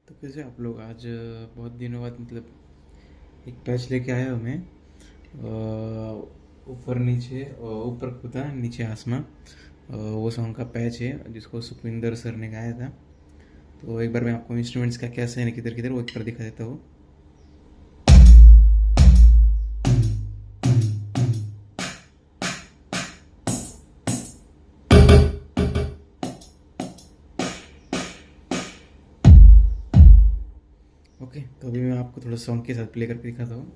तो कैसे आप लोग आज बहुत दिनों बाद मतलब एक पैच लेके आया हूँ मैं। ऊपर नीचे ऊपर खुदा नीचे आसमां, वो सॉन्ग का पैच है जिसको सुखविंदर सर ने गाया था। तो एक बार मैं आपको इंस्ट्रूमेंट्स का कैसे है किधर किधर वो एक बार दिखा देता हूँ। ओके, तो अभी मैं आपको थोड़ा सॉन्ग के साथ प्ले करके दिखाता हूँ।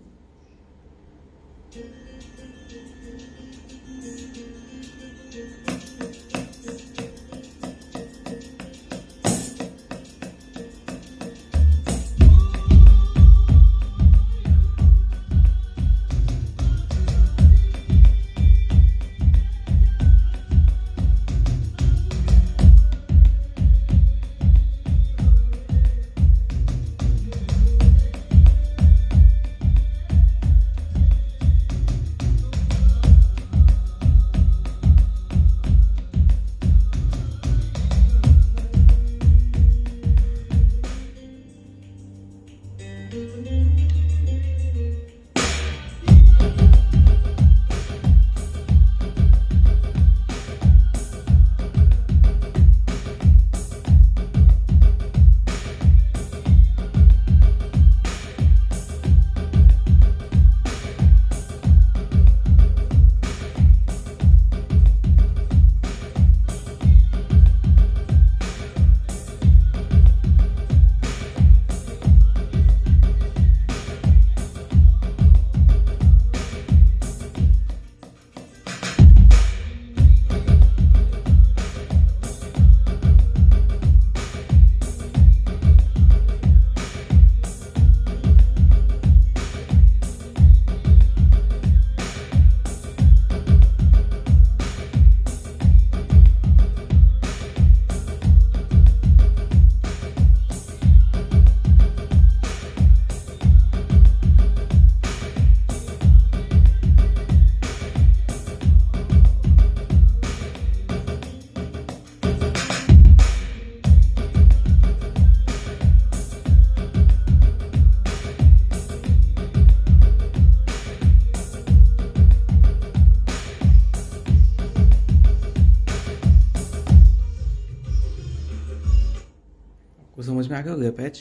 आपको समझ में आ गया होगा पैच।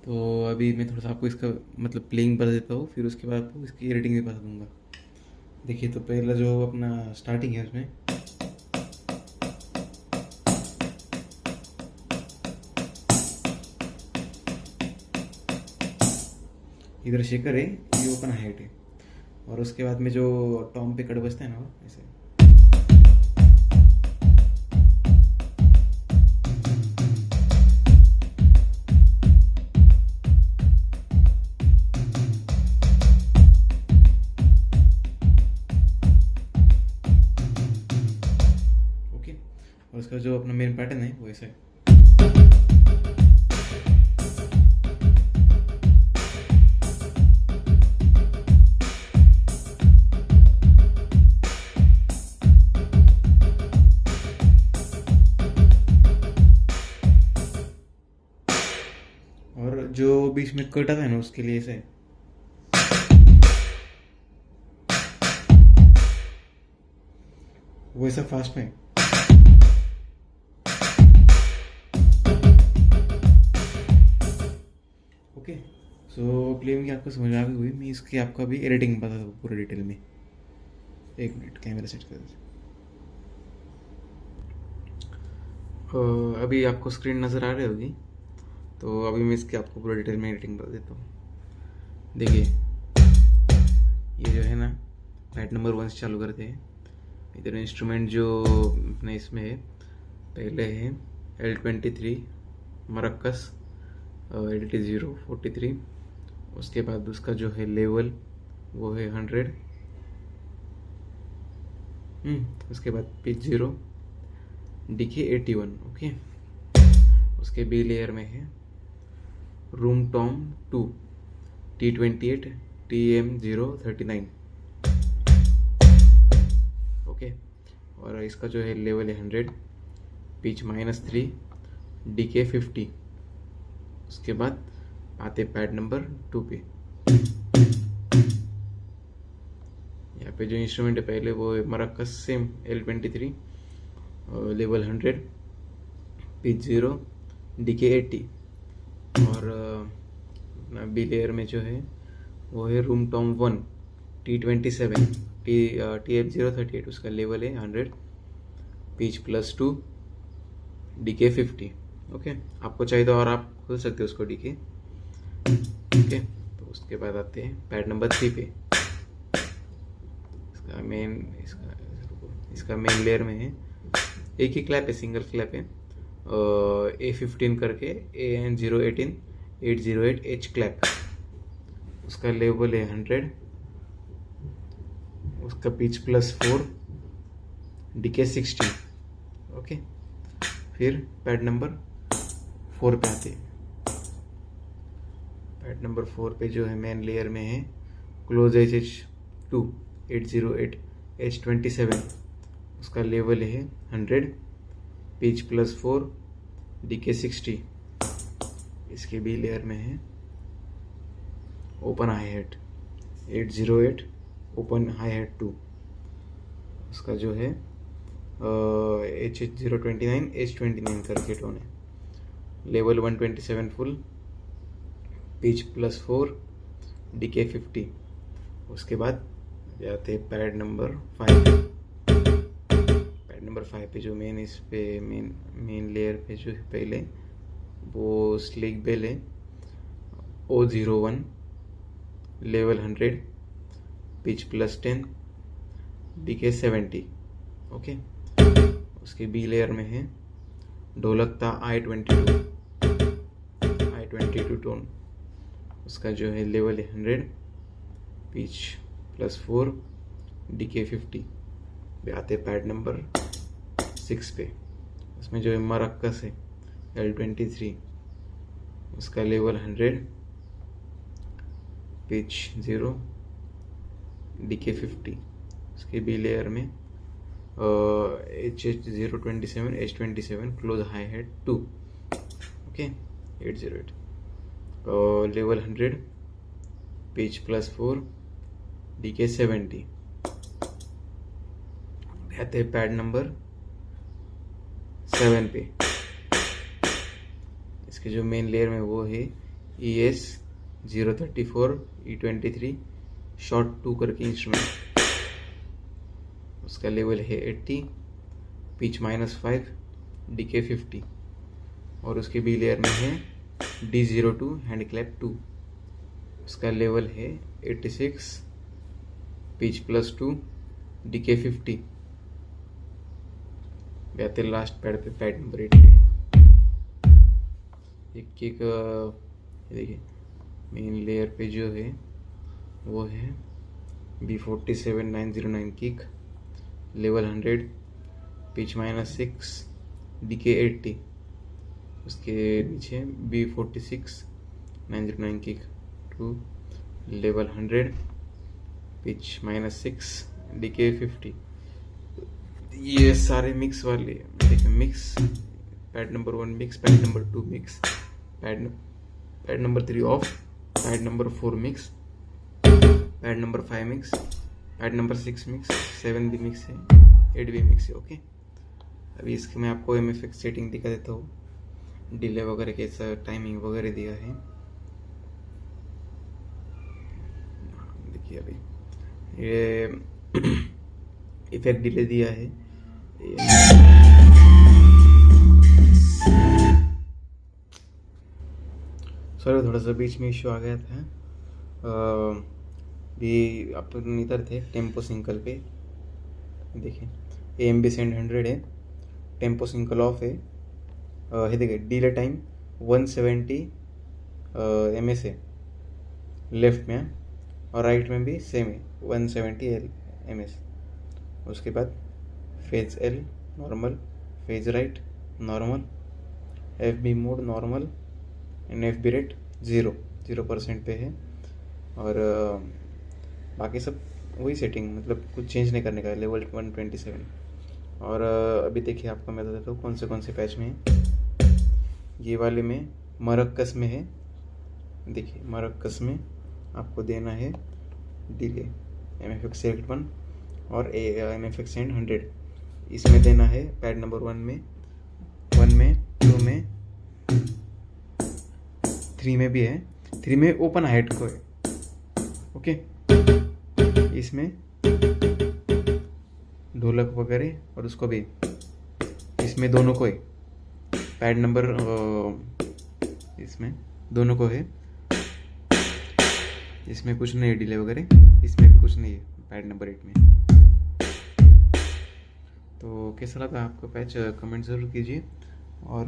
तो अभी मैं थोड़ा सा आपको इसका मतलब प्लेइंग बता देता हूँ, फिर उसके बाद आपको इसकी रेटिंग भी बता दूंगा। देखिए, तो पहला जो अपना स्टार्टिंग है उसमें इधर शेकर है, ये ओपन हाइट है, और उसके बाद में जो टॉम पे कड़ बजता है ना वो ऐसे। ओके, और उसका जो अपना मेन पैटर्न है वो ऐसा है। और जो बीच में कट आता है ना उसके लिए ऐसा है। वो ऐसा फास्ट में। ओके, सो प्लेइंग की आपको समझ आ गई हुई। मैं इसकी आपको अभी एडिटिंग बता दूँ पूरे डिटेल में। एक मिनट, कैमरा सेट कर दीजिए। अभी आपको स्क्रीन नज़र आ रही होगी, तो अभी मैं इसकी आपको पूरा डिटेल में एडिटिंग बता देता हूँ। देखिए, ये जो है ना पैड नंबर 1 से चालू करते हैं। इधर इंस्ट्रूमेंट जो अपने इसमें है, पहले है L23 मरक्कस LT043। उसके बाद उसका जो है लेवल वो है 100। उसके बाद पिच 0, डीके 81। ओके, उसके बी लेयर में है room Tom 2 T28 TM039। Okay, और इसका जो है लेवल है 100, पिच -3, डीके 50। उसके बाद आते पैड नंबर 2 पे। यहाँ पे जो इंस्ट्रूमेंट है पहले वो है मराकस same L23 level 100 pitch 0 DK 80 और बी लेयर में जो है वो है रूम टॉम 1 T27 TF038 उसका लेवल है 100 पिच +2 DK 50। ओके, आपको चाहिए तो और आप खोल सकते हो उसको DK। ओके, तो उसके बाद आते हैं पैड नंबर 3 पे। इसका मेन लेयर में है एक ही क्लैप है, सिंगल क्लैप है A15 करके AN018 808H क्लैप। उसका लेवल है 100, उसका पिच +4 DK 60। ओके, फिर पैड नंबर 4 पे आते हैं। पैड नंबर 4 पे जो है मेन लेयर में है क्लोज HH2 808H27। उसका लेवल है 100, पिच +4 DK 60। इसके बी लेयर में है open hi hat 808 open hi hat 2। उसका जो है HH029 H29 करके टोन है, लेवल 127 फुल, पिच +4 DK 50। उसके बाद जाते हैं पैड नंबर 5। पैड नंबर 5 पे जो मेन लेयर पे जो है पहले वो स्लिक बेल है O01 level 100 pitch +10 DK 70। Okay, उसके बी लेयर में है ढोलकता I22 टोन। उसका जो है लेवल है 100, पिच +4 DK 50। आते पैड नंबर 6 पे। उसमें जो है मरक्कस है L23। उसका लेवल 100, पिच 0 DK 50। उसके बी लेयर में HH027 H27 close high head 2। Okay, 808 level 100, pitch +4 DK 70। आते हैं पैड नंबर 7 पे। इसके जो मेन लेयर में वो है ES034 E23 शॉर्ट 2 करके इंस्ट्रूमेंट। उसका लेवल है 80, पिच -5 DK 50। और उसके बी लेयर में है D02 हैंड क्लैप 2। उसका लेवल है 86, पिच +2 DK 50। आते लास्ट पैड पे, पैड नंबर 8 पे। एक देखिए मेन लेयर पे जो है वो है B47 909 kick, level 100, pitch -6 DK 80। उसके नीचे B46 909 kick 2, level 100, pitch -6 DK 50। ये सारे मिक्स वाले देखिए, mix pad number 1 mix, pad number 2 mix, pad number 3 of, pad number 4 mix, pad number 5 mix, pad number 6 mix, 7 भी मिक्स है, 8 भी mix है। ओके, अभी इसके मैं आपको MFX सेटिंग दिखा देता हूँ, डिले वगैरह कैसा टाइमिंग वगैरह दिया है। देखिए अभी ये इफेक्ट डिले दिया है। सॉरी, थोड़ा सा बीच में इश्यू आ गया था। भी अपन इधर थे टेम्पो सिंकल पे। देखिए AMB सेंड 100 है, टेम्पो सिंकल ऑफ है। देखिए डिले टाइम 170 ms है लेफ्ट में, और राइट में भी सेम है 170 ms। उसके बाद phase L normal, phase right normal, FB mode normal, and FB rate 0% पे है। और बाकी सब वही सेटिंग, मतलब कुछ चेंज नहीं करने का, लेवल 127। और अभी देखिए आपको मैं बता देता हूँ कौन से पैच में है। ये वाले में मरक्कस में है, देखिए मरक्कस में आपको देना है डिले MFX सेलेक्ट 1 और MFX एंड 100, इसमें देना है पैड नंबर 1 में 2 में 3 में भी है, 3 में ओपन हाइट को है, ओके। इसमें ढोलक वगैरह और उसको भी, इसमें दोनों को है पैड नंबर, इसमें दोनों को है, इसमें कुछ नहीं है डिले वगैरह, इसमें भी कुछ नहीं है पैड नंबर 8 में। तो कैसा लगा आपको पैच, कमेंट ज़रूर कीजिए। और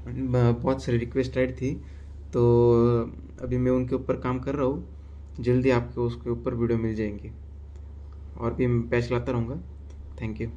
बहुत सारी रिक्वेस्ट आई थी, तो अभी मैं उनके ऊपर काम कर रहा हूँ, जल्दी आपको उसके ऊपर वीडियो मिल जाएंगी, और भी मैं पैच लाता रहूँगा। Thank you.